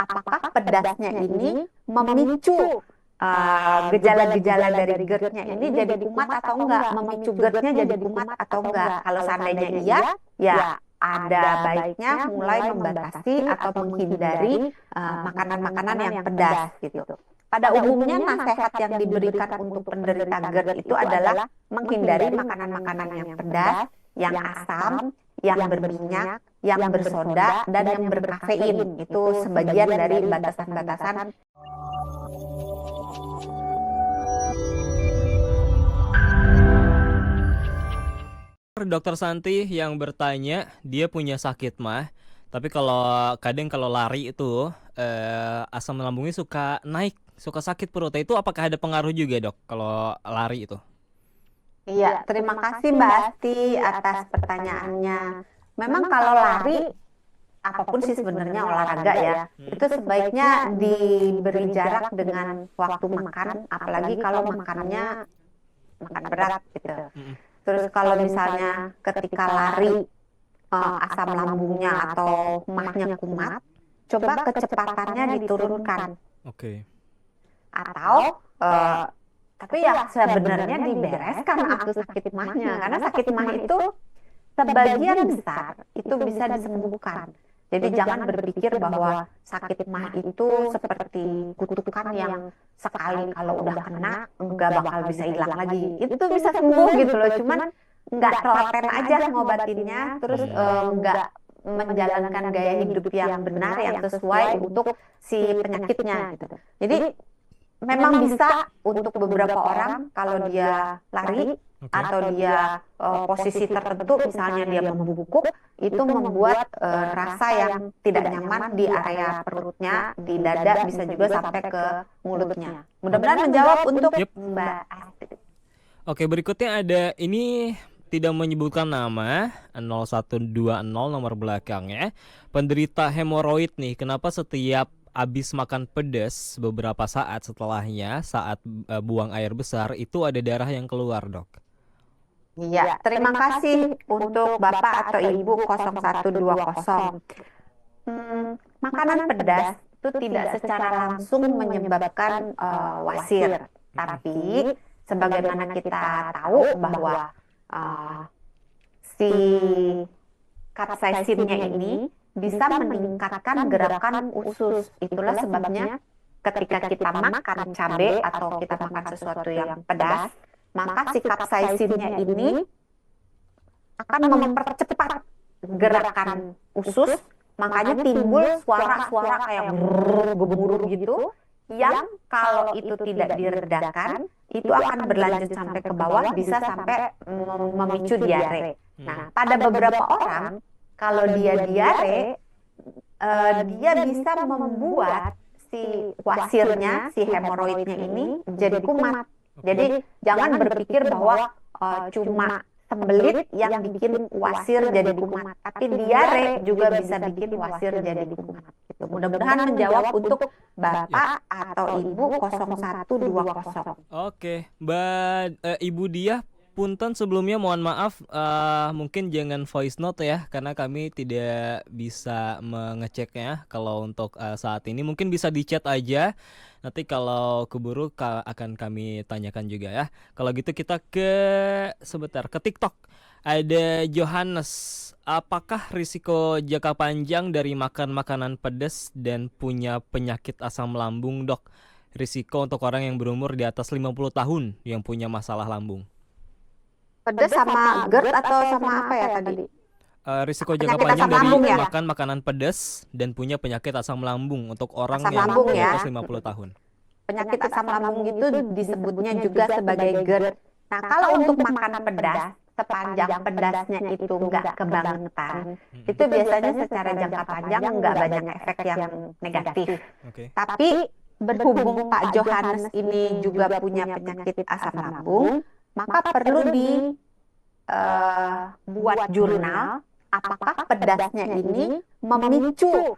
apakah pedasnya ini memicu gejala-gejala dari GERD-nya ini jadi kumat atau enggak, memicu GERD-nya jadi kumat atau enggak. Kalau seandainya iya, ya ada baiknya mulai membatasi atau menghindari makanan-makanan yang pedas gitu. Pada umumnya nasihat yang diberikan untuk penderita GERD itu adalah menghindari makanan-makanan yang pedas, yang asam, yang berminyak, yang bersoda, dan yang berkafein. Itu sebagian dari batasan-batasan. Dokter Santi yang bertanya, dia punya sakit mah, tapi kadang kalau lari itu asam lambungnya suka naik, suka sakit perutnya. Itu apakah ada pengaruh juga, Dok, kalau lari itu? Iya, terima kasih Mbak Asti atas pertanyaannya. Memang kalau lari, apapun sih sebenarnya olahraga ya, itu sebaiknya diberi jarak dengan waktu makan, apalagi kalau makannya makan berat gitu. Mm-mm. Terus kalau misalnya ketika lari asam lambungnya atau mahnya kumat, coba kecepatannya diturunkan. Oke. Atau tapi ya sebenarnya dibereskan aku sakit mahnya, karena sakit mah itu sebagian besar itu bisa disembuhkan. Jadi jangan berpikir bahwa sakit mah itu seperti kutukan yang sekali kalau udah kena nggak bakal bisa hilang lagi. Itu bisa sembuh gitu loh, cuman nggak telaten aja ngobatinnya, terus nggak menjalankan gaya hidup yang benar yang sesuai untuk si penyakitnya gitu. Jadi memang bisa untuk beberapa orang kalau dia lari Oke. atau dia posisi tertentu, misalnya dia membungkuk, itu membuat rasa yang tidak nyaman di area perutnya, di dada, bisa juga sampai ke mulutnya. Mudah-mudahan menjawab untuk Yep. Mbak Astrid. Oke, berikutnya ada ini tidak menyebutkan nama 0120 nomor belakangnya. Penderita hemoroid nih, kenapa setiap habis makan pedas beberapa saat setelahnya saat buang air besar itu ada darah yang keluar, Dok? Iya, terima kasih untuk Bapak atau Ibu 0120. Makanan pedas itu tidak secara langsung menyebabkan wasir, tapi sebagaimana kita tahu bahwa si capsaicinnya ini bisa meningkatkan gerakan usus. Itulah sebabnya ketika kita makan cabai atau kita makan sesuatu yang pedas, maka si capsaicinnya ini akan mempercepat gerakan usus, makanya timbul suara-suara kayak gemuruh gitu, yang kalau itu tidak diredakan, itu akan berlanjut sampai ke bawah, bisa sampai memicu diare. Nah, pada beberapa orang, kalau dia diare, dia bisa membuat si wasirnya, si hemoroidnya ini jadi kumat. Jadi jangan berpikir bahwa cuma sembelit yang bikin wasir jadi kumat, tapi diare juga bisa bikin wasir jadi kumat. Gitu. Mudah-mudahan menjawab untuk Bapak atau Ibu 0120. Oke, Ibu Diah, punten sebelumnya mohon maaf, mungkin jangan voice note ya, karena kami tidak bisa mengeceknya. Kalau untuk saat ini mungkin bisa di chat aja. Nanti kalau keburu akan kami tanyakan juga ya. Kalau gitu kita sebentar ke TikTok. Ada Johannes. Apakah risiko jangka panjang dari makan makanan pedas dan punya penyakit asam lambung, Dok? Risiko untuk orang yang berumur di atas 50 tahun yang punya masalah lambung. Pedas sama GERD atau sama apa ya tadi? Risiko jangka Penyakit panjang asam dari lambung ya? makan makanan pedas dan punya penyakit asam lambung untuk orang Asam yang lambung di ya. atas 50 tahun. Penyakit asam lambung itu disebutnya juga sebagai GERD. Nah, kalau untuk makanan pedas, sepanjang pedasnya itu nggak kebangetan, itu biasanya secara jangka panjang nggak banyak efek yang negatif. Oke. Tapi berhubung Pak Johannes ini juga punya penyakit asam lambung, maka perlu dibuat jurnal apakah pedasnya ini memicu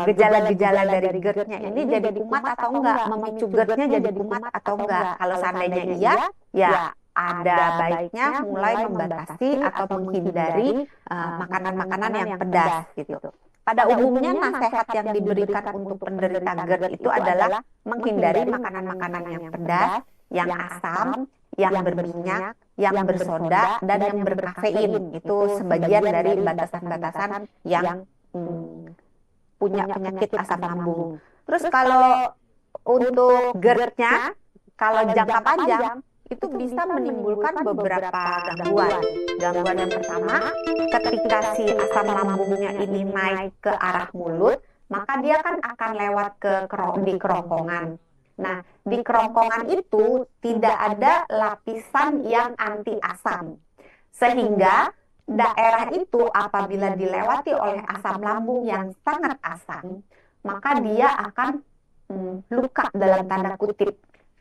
gejala-gejala dari GERD-nya ini jadi kumat atau enggak, memicu GERD-nya jadi kumat atau enggak. Kalau seandainya iya, ya ada baiknya mulai membatasi atau menghindari makanan-makanan yang pedas gitu. pada umumnya nasihat yang diberikan untuk penderita GERD itu adalah menghindari makanan-makanan yang pedas, yang asam, yang berminyak, yang bersoda, dan yang berkafein. Itu sebagian dari batasan-batasan yang punya penyakit asam lambung. Terus kalau untuk GERD-nya, kalau jangka panjang, itu bisa menimbulkan beberapa gangguan. Gangguan yang pertama, ketika si asam lambungnya ini naik ke arah mulut, maka dia kan akan lewat di kerongkongan. Nah, di kerongkongan itu tidak ada lapisan yang anti asam. Sehingga daerah itu apabila dilewati oleh asam lambung yang sangat asam, maka dia akan luka dalam tanda kutip.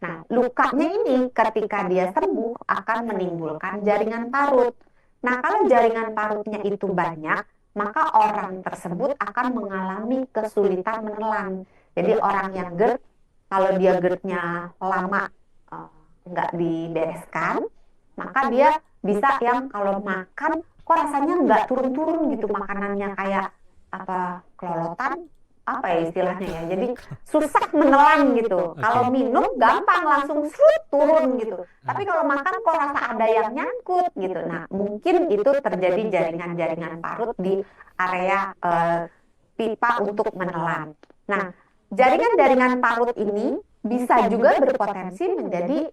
Nah, lukanya ini ketika dia sembuh akan menimbulkan jaringan parut. Nah, kalau jaringan parutnya itu banyak, maka orang tersebut akan mengalami kesulitan menelan. Jadi orang yang GERD, kalau dia GERD-nya lama nggak dibereskan, maka dia bisa yang kalau makan kok rasanya nggak turun-turun gitu makanannya, kayak apa, kelolotan, apa ya istilahnya ya, jadi susah menelan gitu. Kalau minum gampang langsung serut turun gitu, tapi kalau makan kok rasa ada yang nyangkut gitu. Nah, mungkin itu terjadi jaringan-jaringan parut di area pipa untuk menelan. Nah, jaringan-jaringan parut ini bisa juga berpotensi menjadi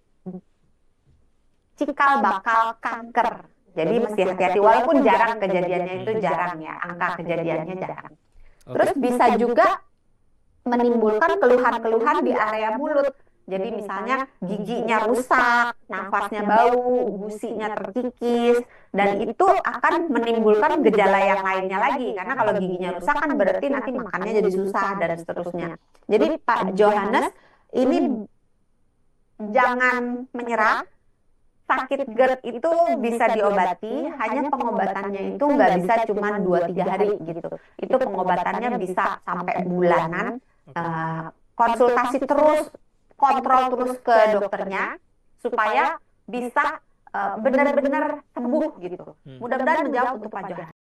cikal bakal kanker. Jadi mesti hati-hati, walaupun jarang kejadiannya, itu jarang ya, angka kejadiannya jarang. Terus bisa juga menimbulkan keluhan-keluhan di area mulut. Jadi misalnya giginya rusak, nafasnya bau, gusinya terkikis, dan itu akan menimbulkan gejala yang lainnya lagi. Karena kalau giginya rusak kan berarti nanti makannya jadi susah dan seterusnya. Jadi Pak Johannes, ini jangan menyerah. Sakit GERD itu bisa diobati, hanya pengobatannya itu nggak bisa cuma 2-3 hari gitu. Itu pengobatannya bisa sampai bulanan. Konsultasi terus, kontrol terus ke dokternya supaya bisa benar-benar sembuh gitu. Mudah-mudahan menjawab untuk Pak Johannes.